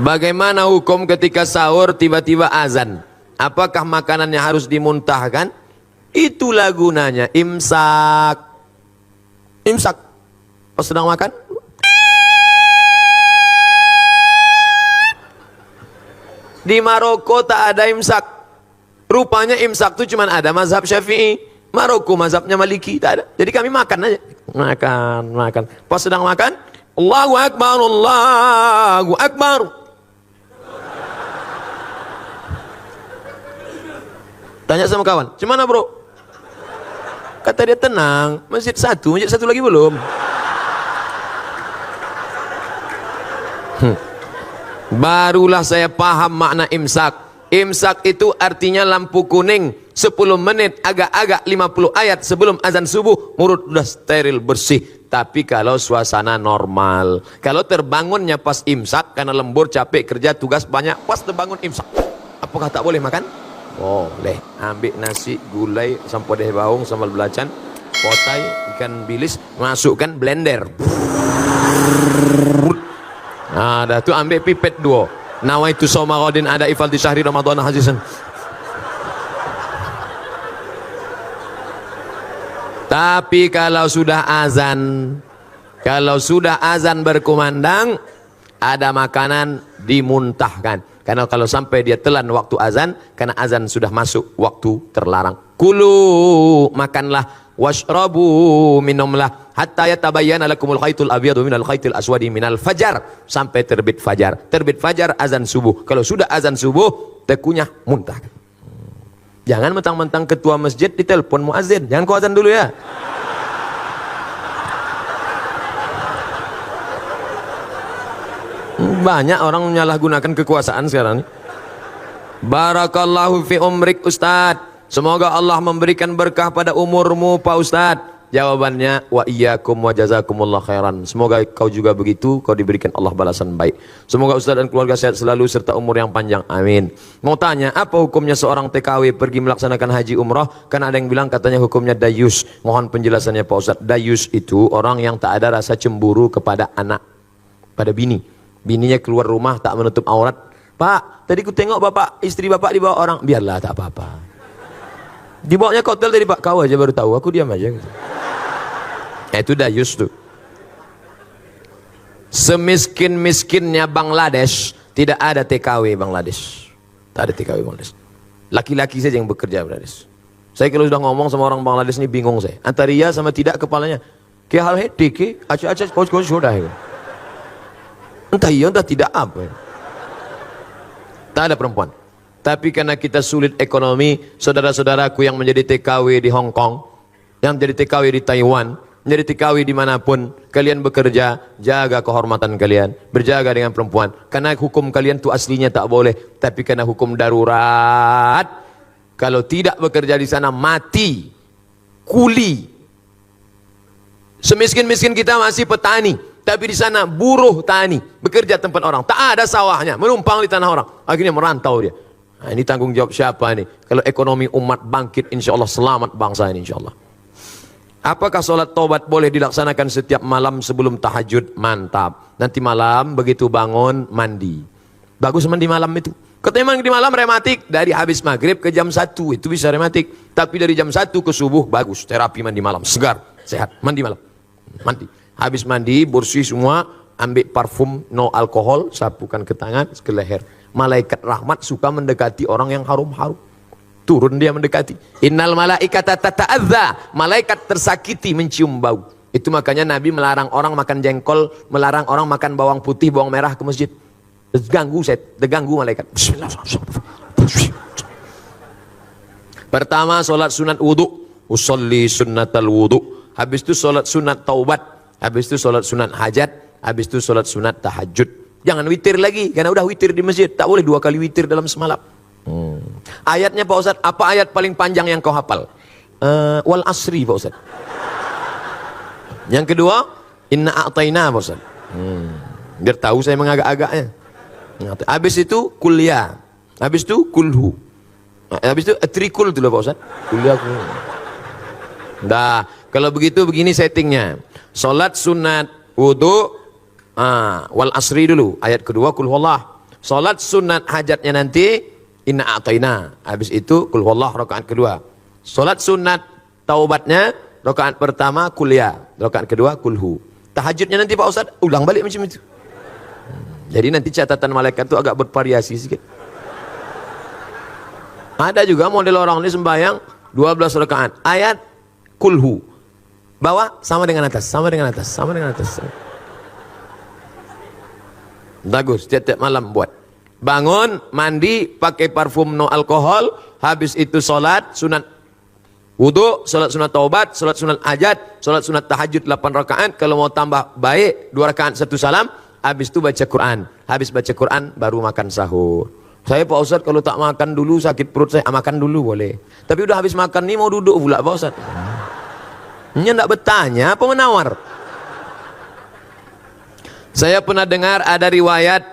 Bagaimana hukum ketika sahur tiba-tiba azan? Apakah makanannya harus dimuntahkan? Itulah gunanya imsak. Imsak. Pas sedang makan, di Maroko tak ada imsak. Rupanya imsak itu cuma ada mazhab Syafi'i. Maroko mazhabnya Maliki, tak ada. Jadi kami makan aja. Makan. Pas sedang makan, Allahu Akbar, Allahu Akbar. Tanya sama kawan, gimana bro? Kata dia, tenang, masjid satu lagi belum. Barulah saya paham makna imsak. Imsak itu artinya lampu kuning 10 menit, agak-agak 50 ayat sebelum azan subuh, mulut sudah steril bersih. Tapi kalau suasana normal, kalau terbangunnya pas imsak karena lembur, capek, kerja, tugas banyak, pas terbangun imsak, apakah tak boleh makan? Boleh. Ambil nasi, gulai, sampodeh baung, sambal belacan, potai, ikan bilis, masukkan blender. Nah, dah tu ambil pipet 2. Nawaitu saumaradin ada ifal di syahri Ramadan hajizan. Tapi kalau sudah azan berkumandang, ada makanan dimuntahkan. Karena kalau sampai dia telan waktu azan, karena azan sudah masuk waktu terlarang. Kulu, makanlah, washrabu, minumlah, hatta yatabayyana lakumul khaytul abyadu minal khaytil aswadi minal fajar, sampai terbit fajar. Terbit fajar azan subuh. Kalau sudah azan subuh, tekunyah muntah. Jangan mentang-mentang ketua masjid ditelepon muazin. Jangan kau azan dulu ya. Banyak orang menyalahgunakan kekuasaan sekarang ini. Barakallahu fi umrik Ustadz. Semoga Allah memberikan berkah pada umurmu Pak Ustadz. Jawabannya, wa iyyakum wa jazakumullah khairan. Semoga kau juga begitu, kau diberikan Allah balasan baik. Semoga Ustadz dan keluarga sehat selalu serta umur yang panjang. Amin. Mau tanya, apa hukumnya seorang TKW pergi melaksanakan haji umrah? Karena ada yang bilang katanya hukumnya dayus. Mohon penjelasannya Pak Ustadz. Dayus itu orang yang tak ada rasa cemburu kepada anak, pada bini. Bininya keluar rumah tak menutup aurat. Pak, tadi ku tengok bapak, istri bapak dibawa orang. Biarlah, tak apa-apa. Dibawanya ke hotel tadi Pak, kau aja baru tahu, aku diam aja. Itu dayus tuh. Semiskin-miskinnya Bangladesh, tidak ada TKW Bangladesh. Tak ada TKW Bangladesh. Laki-laki saja yang bekerja Bangladesh. Saya kalau sudah ngomong sama orang Bangladesh ini bingung saya. Antara iya sama tidak kepalanya. Kayak hal heti, acak-acak, kau sudah. Entah iya, entah tidak apa. Tak ada perempuan. Tapi karena kita sulit ekonomi, saudara-saudaraku yang menjadi TKW di Hong Kong, yang menjadi TKW di Taiwan, menjadi TKW dimanapun, kalian bekerja, jaga kehormatan kalian, berjaga dengan perempuan. Karena hukum kalian itu aslinya tak boleh, tapi karena hukum darurat, kalau tidak bekerja di sana mati, kuli. Semiskin-miskin kita masih petani, tapi di sana buruh tani, bekerja tempat orang, tak ada sawahnya, menumpang di tanah orang, akhirnya merantau dia. Nah, ini tanggung jawab siapa ini? Kalau ekonomi umat bangkit, insya Allah selamat bangsa ini, insya Allah. Apakah sholat taubat boleh dilaksanakan setiap malam sebelum tahajud? Mantap. Nanti malam begitu bangun mandi. Bagus mandi malam itu. Katanya mandi malam rematik, dari habis maghrib ke jam 1 itu bisa rematik. Tapi dari jam 1 ke subuh bagus, terapi mandi malam, segar, sehat, mandi malam. Mandi. Habis mandi, bersih semua, ambil parfum no alkohol, sapukan ke tangan, ke leher. Malaikat rahmat suka mendekati orang yang harum-harum. Turun dia mendekati. Innal malaikata tata'adza, malaikat tersakiti mencium bau. Itu makanya Nabi melarang orang makan jengkol, melarang orang makan bawang putih, bawang merah ke masjid. Terganggu malaikat. Pertama solat sunat wudu, usolli sunnatal wudu. Habis itu solat sunat taubat, habis itu solat sunat hajat, habis itu solat sunat tahajud. Jangan witir lagi, karena udah witir di masjid. Tak boleh 2 kali witir dalam semalam. Ayatnya Pak Ustadz, apa ayat paling panjang yang kau hafal? Wal asri Pak Ustadz. Yang kedua, inna a'tayna Pak Ustadz. Biar tahu saya mengagak-agaknya. Habis itu kuliah, habis itu kulhu, habis itu trikul dulu Pak Ustadz. Kuliah. Dah, kalau begitu begini settingnya. Salat sunat wudu, wal asri dulu. Ayat kedua kul huwallah. Salat sunat hajatnya nanti inna a'taina. Habis itu kul huwallah rakaat kedua. Salat sunat taubatnya rakaat pertama kuliah, rakaat kedua kulhu. Tahajudnya nanti Pak Ustaz ulang balik macam itu. Jadi nanti catatan malaikat itu agak bervariasi sedikit. Ada juga model orang ini sembahyang 12 rakaat. Ayat kulhu. Bawah sama dengan atas, sama dengan atas, sama dengan atas. Bagus, tiap-tiap malam buat. Bangun, mandi, pakai parfum no alkohol, habis itu sholat, sunat wudu, sholat sunat taubat, sholat sunat hajat, sholat sunat tahajud 8 rakaat. Kalau mau tambah baik 2 rakaat 1 salam. Habis itu baca Quran. Habis baca Quran baru makan sahur. Saya Pak Ustadz kalau tak makan dulu sakit perut saya. Makan dulu boleh. Tapi udah habis makan nih mau duduk pula Pak Ustadz. Ini enggak bertanya apa menawar. Saya pernah dengar ada riwayat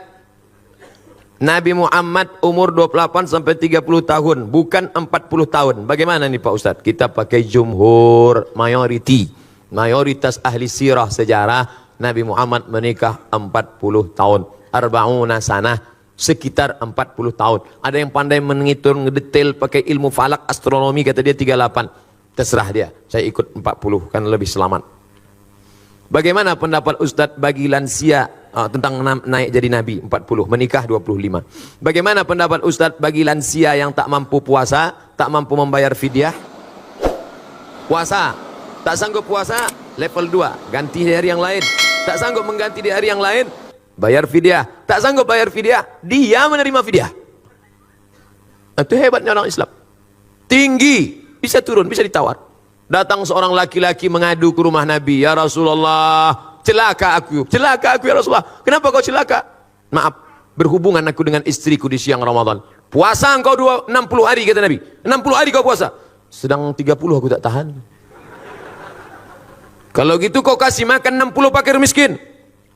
Nabi Muhammad umur 28 sampai 30 tahun, bukan 40 tahun. Bagaimana nih Pak Ustadz? Kita pakai jumhur, mayoritas ahli sirah sejarah, Nabi Muhammad menikah 40 tahun. Arba'una sanah, sekitar 40 tahun. Ada yang pandai menghitung ngedetail pakai ilmu falak, astronomi, kata dia 38. Terserah dia, saya ikut 40, kan lebih selamat. Bagaimana pendapat Ustadz bagi lansia tentang naik jadi Nabi 40, menikah 25. Bagaimana pendapat Ustadz bagi lansia yang tak mampu puasa, tak mampu membayar fidyah? Puasa, tak sanggup puasa, level 2, ganti di hari yang lain. Tak sanggup mengganti di hari yang lain, bayar fidyah. Tak sanggup bayar fidyah, dia menerima fidyah. Itu hebatnya orang Islam. Tinggi, bisa turun, bisa ditawar. Datang seorang laki-laki mengadu ke rumah Nabi, ya Rasulullah, celaka aku ya Rasulullah. Kenapa kau celaka? Maaf, berhubungan aku dengan istriku di siang Ramadan. Puasa engkau 60 hari kata Nabi. 60 hari kau puasa. Sedang 30 aku tak tahan. Kalau gitu kau kasih makan 60 fakir miskin.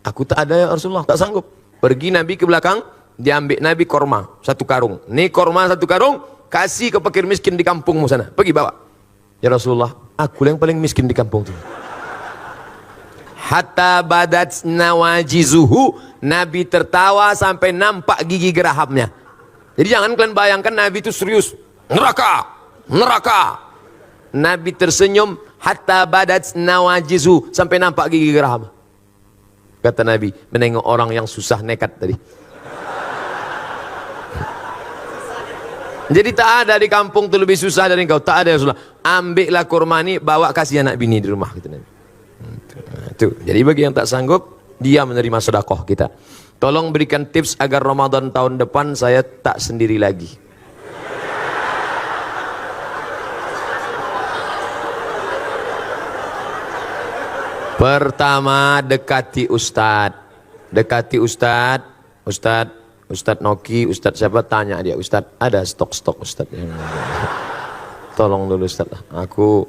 Aku tak ada ya Rasulullah, tak sanggup. Pergi Nabi ke belakang, diambil Nabi korma 1 karung. Nih korma 1 karung, kasih ke fakir miskin di kampungmu sana. Pergi bawa. Ya Rasulullah, aku yang paling miskin di kampung itu. Hatta badat nawajizuhu, Nabi tertawa sampai nampak gigi gerahamnya. Jadi jangan kalian bayangkan Nabi itu serius. Neraka, neraka. Nabi tersenyum, hatta badat nawajizuhu, sampai nampak gigi geraham. Kata Nabi, menengok orang yang susah nekat tadi. Jadi tak ada di kampung itu lebih susah dari engkau. Tak ada ya Rasulullah. Ambillah kurma ini, bawa kasih anak bini di rumah. Gitu. Itu. Jadi bagi yang tak sanggup, dia menerima sedekah kita. Tolong berikan tips agar Ramadan tahun depan saya tak sendiri lagi. Pertama, dekati Ustadz. Dekati Ustadz. Ustadz Noki, Ustadz siapa, tanya dia, Ustadz ada stok-stok Ustadz yang tolong dulu Ustadz, aku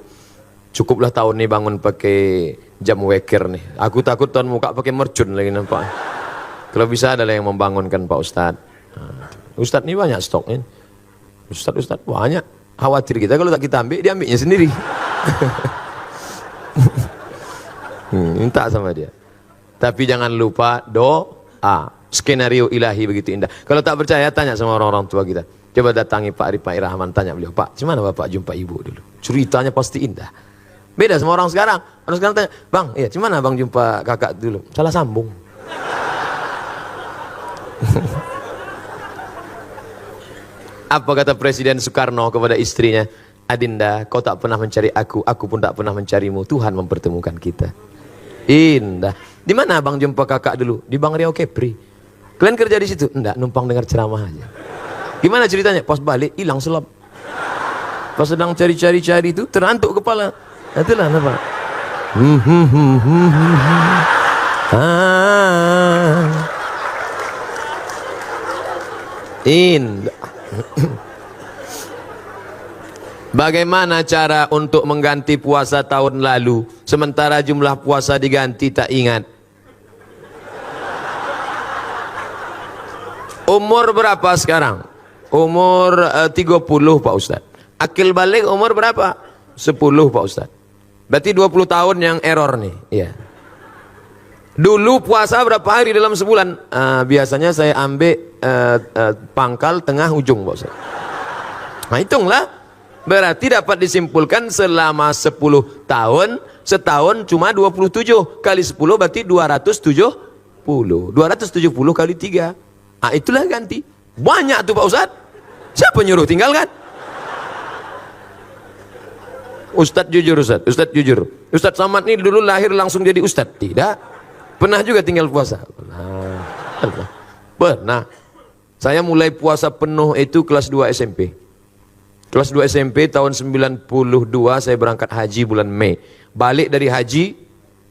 cukuplah tahun ini bangun pakai jam weker nih, aku takut tahun muka pakai mercun lagi nampak. Kalau bisa ada yang membangunkan Pak Ustadz. Ustadz ini banyak stoknya, Ustadz banyak, khawatir kita kalau tak kita ambil, dia ambilnya sendiri. Minta sama dia, tapi jangan lupa doa. Skenario ilahi begitu indah. Kalau tak percaya, tanya sama orang-orang tua kita. Coba datangi Pak Rifai Rahman, tanya beliau, Pak, gimana Bapak jumpa ibu dulu? Ceritanya pasti indah. Beda sama orang sekarang. Orang sekarang tanya, Bang, iya, gimana Bang jumpa kakak dulu? Salah sambung. Apa kata Presiden Soekarno kepada istrinya? Adinda, kau tak pernah mencari aku pun tak pernah mencarimu. Tuhan mempertemukan kita. Indah. Di mana Bang jumpa kakak dulu? Di Bang Riau Kepri. Kalian kerja di situ? Enggak, numpang dengar ceramah aja. Gimana ceritanya? Pas balik hilang selap. Pas sedang cari-cari itu terantuk kepala. Itulah apa? Indah. Bagaimana cara untuk mengganti puasa tahun lalu sementara jumlah puasa diganti tak ingat? Umur berapa sekarang? Umur 30 Pak Ustadz. Akil balik umur berapa? 10 Pak Ustadz. Berarti 20 tahun yang error nih. Iya. Dulu puasa berapa hari dalam sebulan? Biasanya saya ambil pangkal tengah ujung, Pak Ustaz. Nah, hitunglah. Berarti dapat disimpulkan selama 10 tahun, setahun cuma 27. Kali 10 berarti 270. 270 kali 3. Itulah ganti. Banyak tuh Pak Ustaz. Siapa nyuruh tinggalkan? Ustadz jujur Ustadz, Ustadz jujur. Ustadz Samad ini dulu lahir langsung jadi Ustadz? Tidak. Pernah juga tinggal puasa? Pernah. Saya mulai puasa penuh itu kelas 2 SMP. Kelas 2 SMP tahun 92 saya berangkat haji bulan Mei. Balik dari haji,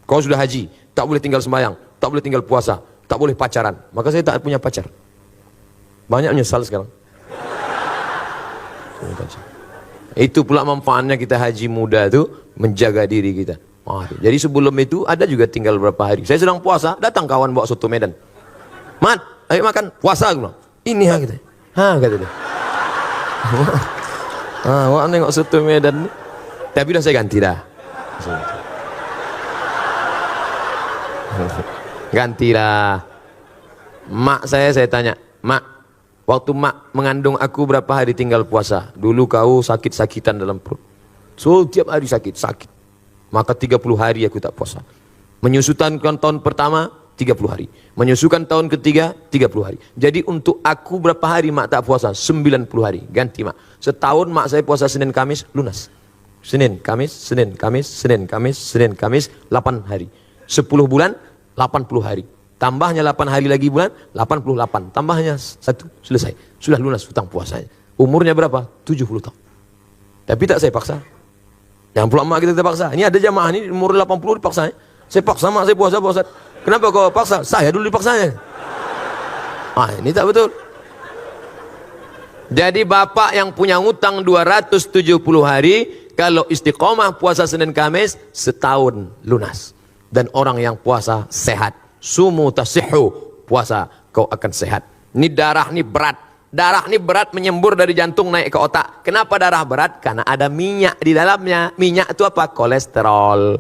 kau sudah haji, tak boleh tinggal sembahyang, tak boleh tinggal puasa, tak boleh pacaran. Maka saya tak punya pacar. Banyak menyesal sekarang. Itu pula manfaatnya kita haji muda itu, menjaga diri kita. Jadi sebelum itu ada juga tinggal berapa hari. Saya sedang puasa, datang kawan bawa soto Medan. Mat, ayo makan, puasa aku bilang. Ini ha kita. Kata dia. Wah nengok soto Medan. Tapi udah saya ganti dah. Ganti dah. Mak saya tanya, Mak, waktu mak mengandung aku berapa hari tinggal puasa? Dulu kau sakit-sakitan dalam perut. So tiap hari sakit. Maka 30 hari aku tak puasa. Menyusukan tahun pertama 30 hari. Menyusukan tahun ketiga 30 hari. Jadi untuk aku berapa hari mak tak puasa? 90 hari. Ganti mak. Setahun mak saya puasa Senin Kamis lunas. Senin Kamis, Senin Kamis, Senin Kamis, Senin Kamis 8 hari. 10 bulan 80 hari. Tambahnya 8 hari lagi bulan 88. Tambahnya 1 selesai. Sudah lunas hutang puasanya. Umurnya berapa? 70 tahun. Tapi tak saya paksa. Yang pula mak kita terpaksa. Ini ada jamaah ini umur 80 dipaksa. Saya paksa mak saya puasa Pak Ustaz. Kenapa kau paksa? Saya dulu dipaksanya. Ini tak betul. Jadi bapak yang punya hutang 270 hari, kalau istiqomah puasa Senin Kamis, setahun lunas. Dan orang yang puasa sehat. Sumu tasihhu, puasa kau akan sehat. Ini darah ini berat. Darah ini berat menyembur dari jantung naik ke otak. Kenapa darah berat? Karena ada minyak di dalamnya. Minyak itu apa? Kolesterol.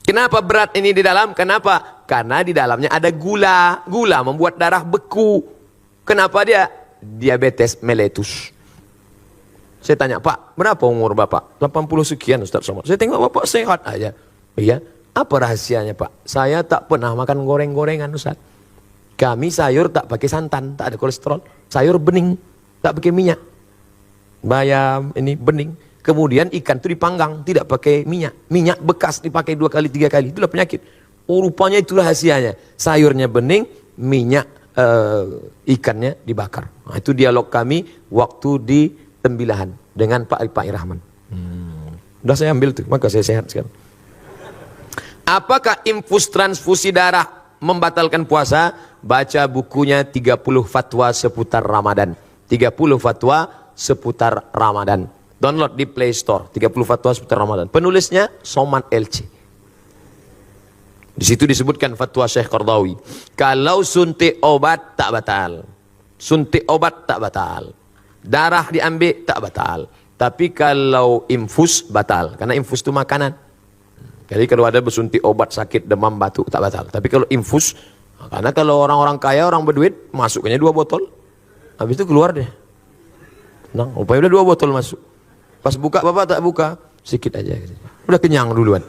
Kenapa berat ini di dalam? Kenapa? Karena di dalamnya ada gula. Gula membuat darah beku. Kenapa dia? Diabetes mellitus. Saya tanya, Pak, berapa umur Bapak? 80 sekian Ustaz Somad. Saya tengok Bapak sehat aja. Iya. Apa rahasianya Pak? Saya tak pernah makan goreng-gorengan Ustaz. Kami sayur tak pakai santan, tak ada kolesterol. Sayur bening, tak pakai minyak. Bayam ini bening. Kemudian ikan itu dipanggang, tidak pakai minyak. Minyak bekas dipakai 2 kali, 3 kali. Itulah penyakit. Rupanya itulah rahasianya. Sayurnya bening, minyak ikannya dibakar. Itu dialog kami waktu di Tembilahan dengan Pak Irahman. Udah saya ambil tuh, maka saya sehat sekarang. Apakah infus transfusi darah membatalkan puasa? Baca bukunya 30 fatwa seputar Ramadan. 30 fatwa seputar Ramadan. Download di Play Store. 30 fatwa seputar Ramadan. Penulisnya Somad LC. Di situ disebutkan fatwa Syekh Qardawi. Kalau suntik obat tak batal. Suntik obat tak batal. Darah diambil tak batal. Tapi kalau infus batal. Karena infus itu makanan. Jadi kalau ada bersuntik obat sakit demam batuk tak batal. Tapi kalau infus, karena kalau orang-orang kaya, orang berduit, masuknya 2 botol. Habis itu keluar deh. Nah, upaya udah 2 botol masuk. Pas buka bapak tak buka, sedikit aja. Udah kenyang duluan.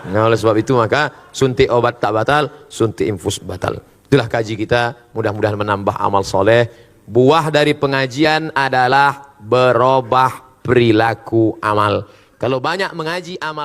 Nah, oleh sebab itu maka suntik obat tak batal, suntik infus batal. Itulah kaji kita, mudah-mudahan menambah amal soleh. Buah dari pengajian adalah berubah perilaku amal. Kalau banyak mengaji amal